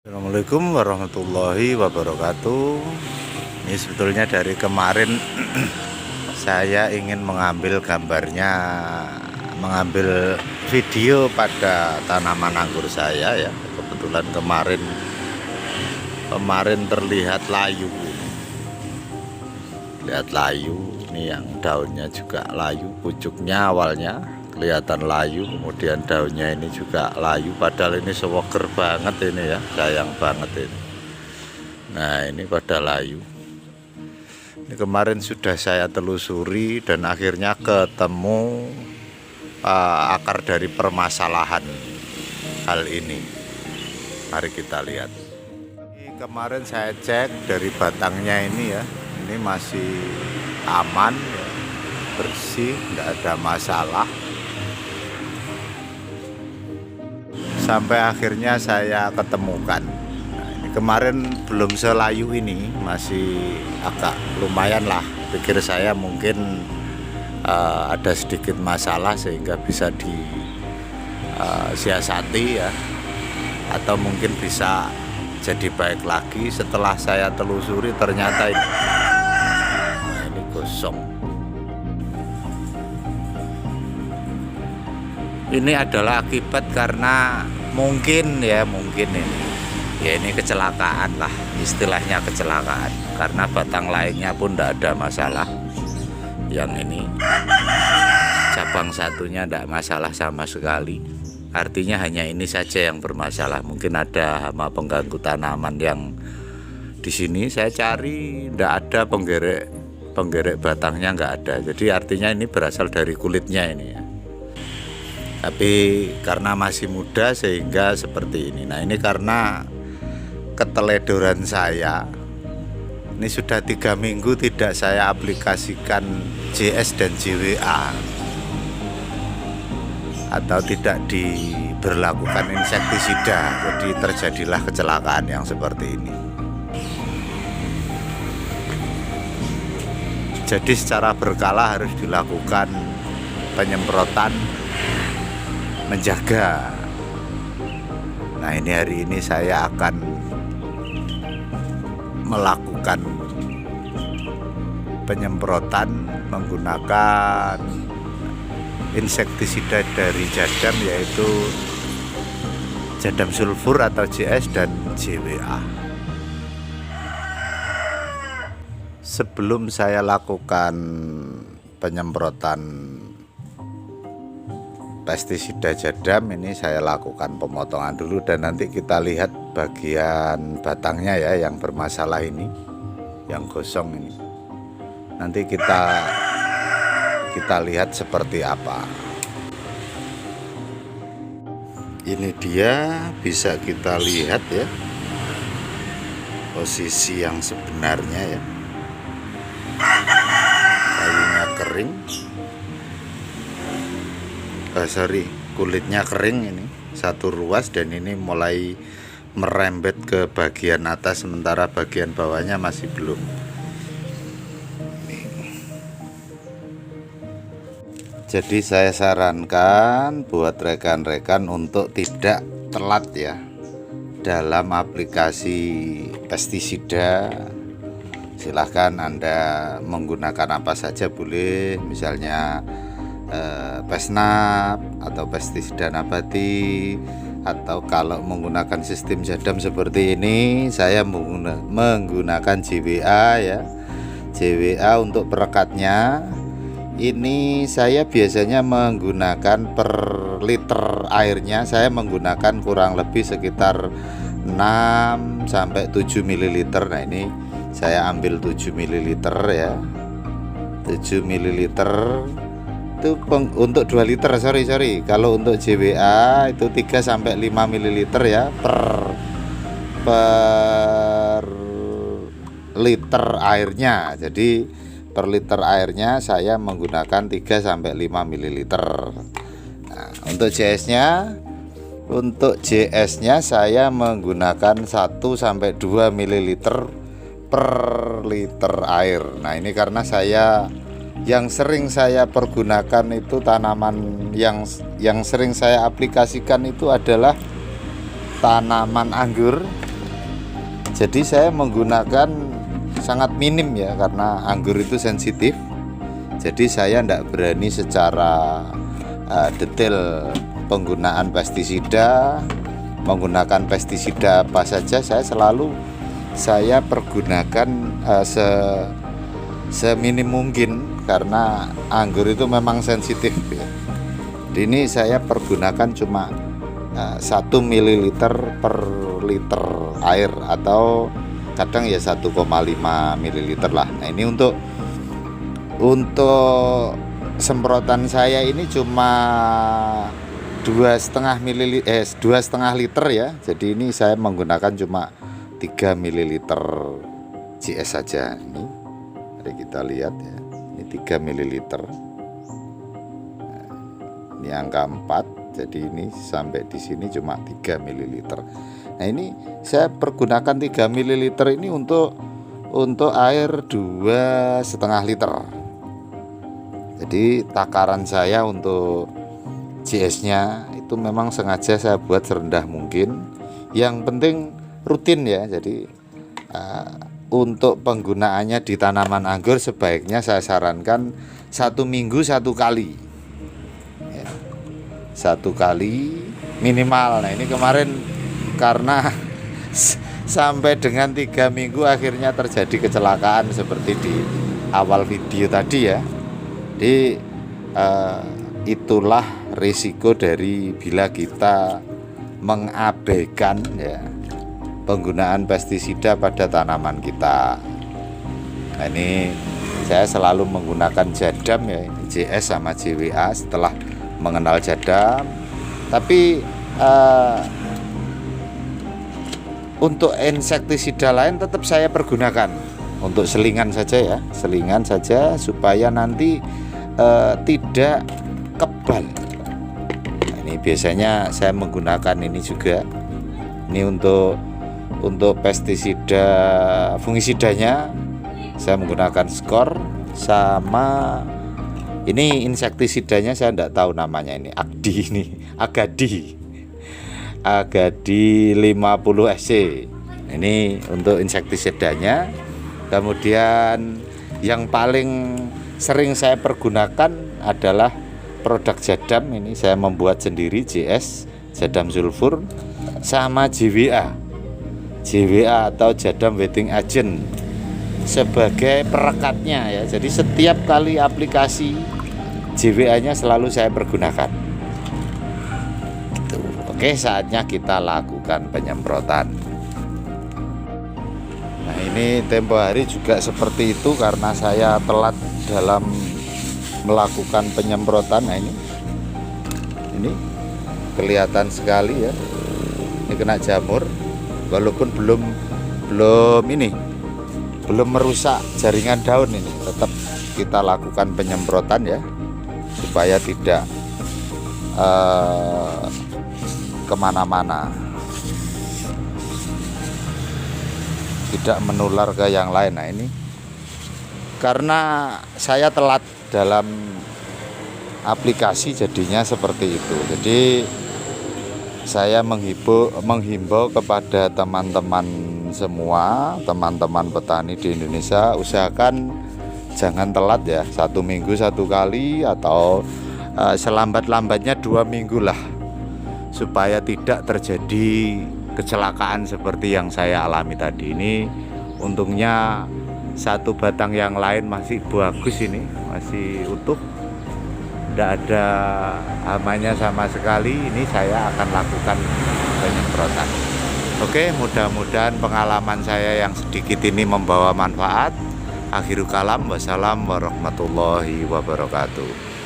Assalamualaikum warahmatullahi wabarakatuh. Ini sebetulnya dari kemarin saya ingin mengambil gambarnya, mengambil video pada tanaman anggur saya ya. Kebetulan kemarin terlihat layu. Lihat layu, ini yang daunnya juga layu, pucuknya awalnya kelihatan layu, kemudian daunnya ini juga layu, padahal ini sewoger banget ini ya, sayang banget ini. Nah ini pada layu. Ini kemarin sudah saya telusuri dan akhirnya ketemu akar dari permasalahan hal ini. Mari kita lihat. Ini kemarin saya cek dari batangnya ini ya, ini masih aman ya, bersih, tidak ada masalah. Sampai akhirnya saya ketemukan. Nah, ini kemarin belum selayu ini, masih agak lumayan lah. Pikir saya mungkin ada sedikit masalah sehingga bisa disiasati ya, atau mungkin bisa jadi baik lagi. Setelah saya telusuri ternyata ini, nah, ini gosong. Ini adalah akibat karena mungkin ini kecelakaan lah, istilahnya kecelakaan, karena batang lainnya pun tidak ada masalah. Yang ini cabang satunya tidak masalah sama sekali, artinya hanya ini saja yang bermasalah. Mungkin ada hama pengganggu tanaman yang di sini saya cari tidak ada, penggerek batangnya nggak ada, jadi artinya ini berasal dari kulitnya ini ya. Tapi karena masih muda sehingga seperti ini. Nah ini karena keteledoran saya. Ini sudah 3 minggu tidak saya aplikasikan JS dan JWA, atau tidak diberlakukan insektisida. Jadi terjadilah kecelakaan yang seperti ini. Jadi secara berkala harus dilakukan penyemprotan, menjaga. Nah ini hari ini saya akan melakukan penyemprotan menggunakan insektisida dari Jadam, yaitu Jadam sulfur atau JS dan JWA. Sebelum saya lakukan penyemprotan pestisida Jadam, ini saya lakukan pemotongan dulu dan nanti kita lihat bagian batangnya ya yang bermasalah ini, yang gosong ini. Nanti kita lihat seperti apa. Ini dia, bisa kita lihat ya posisi yang sebenarnya ya. Kayunya kering. Kulitnya kering ini satu ruas, dan ini mulai merembet ke bagian atas, sementara bagian bawahnya masih belum. Jadi saya sarankan buat rekan-rekan untuk tidak telat ya dalam aplikasi pestisida. Silahkan Anda menggunakan apa saja boleh, misalnya pesnap atau pestisida nabati, atau kalau menggunakan sistem Jadam seperti ini saya menggunakan JWA ya. JWA untuk perekatnya ini saya biasanya menggunakan per liter airnya, saya menggunakan kurang lebih sekitar 6 sampai 7 ml. Nah ini saya ambil 7 ml ya, 7 ml itu untuk 2 liter, sorry kalau untuk JWA itu 3 sampai 5 ml ya per liter airnya. Jadi per liter airnya saya menggunakan 3 sampai 5 ml. Nah, untuk JS-nya saya menggunakan 1 sampai 2 ml per liter air. Nah, ini karena yang sering saya pergunakan itu tanaman yang sering saya aplikasikan itu adalah tanaman anggur Jadi saya menggunakan sangat minim ya, karena anggur itu sensitif. Jadi saya tidak berani secara detail penggunaan pestisida, menggunakan pestisida apa saja. Saya pergunakan seminim mungkin, karena anggur itu memang sensitif ya. Ini saya pergunakan cuma 1 ml per liter air, atau kadang ya 1,5 ml lah. Nah ini untuk semprotan saya ini cuma 2,5 liter ya. Jadi ini saya menggunakan cuma 3 ml GS saja. Ini mari kita lihat ya, ini 3 ml. Nah, ini angka 4, jadi ini sampai di sini cuma 3 ml. Nah ini saya pergunakan 3 ml ini untuk air 2,5 liter. Jadi takaran saya untuk GS-nya itu memang sengaja saya buat serendah mungkin. Yang penting rutin ya. Jadi untuk penggunaannya di tanaman anggur sebaiknya saya sarankan 1 minggu 1 kali ya, 1 kali minimal. Nah ini kemarin karena sampai dengan 3 minggu akhirnya terjadi kecelakaan seperti di awal video tadi ya. Jadi itulah risiko dari bila kita mengabaikan ya penggunaan pestisida pada tanaman kita. Nah ini saya selalu menggunakan jadam ya, JS sama JWA setelah mengenal jadam. Tapi untuk insektisida lain tetap saya pergunakan untuk selingan saja ya, selingan saja supaya nanti tidak kebal. Nah, ini biasanya saya menggunakan ini juga. Ini untuk pestisida fungisidanya saya menggunakan Skor, sama ini insektisidanya saya tidak tahu namanya, ini Agadi 50 SC. Ini untuk insektisidanya. Kemudian yang paling sering saya pergunakan adalah produk jadam. Ini saya membuat sendiri, JS, jadam sulfur, sama JWA atau jadam wetting agent sebagai perekatnya ya. Jadi setiap kali aplikasi JWA-nya selalu saya pergunakan. Gitu. Oke, saatnya kita lakukan penyemprotan. Nah ini tempo hari juga seperti itu karena saya telat dalam melakukan penyemprotan. Nah ini kelihatan sekali ya, ini kena jamur, walaupun belum merusak jaringan daun. Ini tetap kita lakukan penyemprotan ya, supaya tidak kemana-mana, tidak menular ke yang lain. Nah ini karena saya telat dalam aplikasi jadinya seperti itu. Jadi saya menghimbau kepada teman-teman semua, teman-teman petani di Indonesia, usahakan jangan telat ya, 1 minggu 1 kali, atau selambat-lambatnya 2 minggu lah, supaya tidak terjadi kecelakaan seperti yang saya alami tadi. Ini untungnya satu batang yang lain masih bagus, ini masih utuh, tidak ada hamanya sama sekali. Ini saya akan lakukan penyemprotan. Oke, mudah-mudahan pengalaman saya yang sedikit ini membawa manfaat. Akhirul kalam, wassalam warahmatullahi wabarakatuh.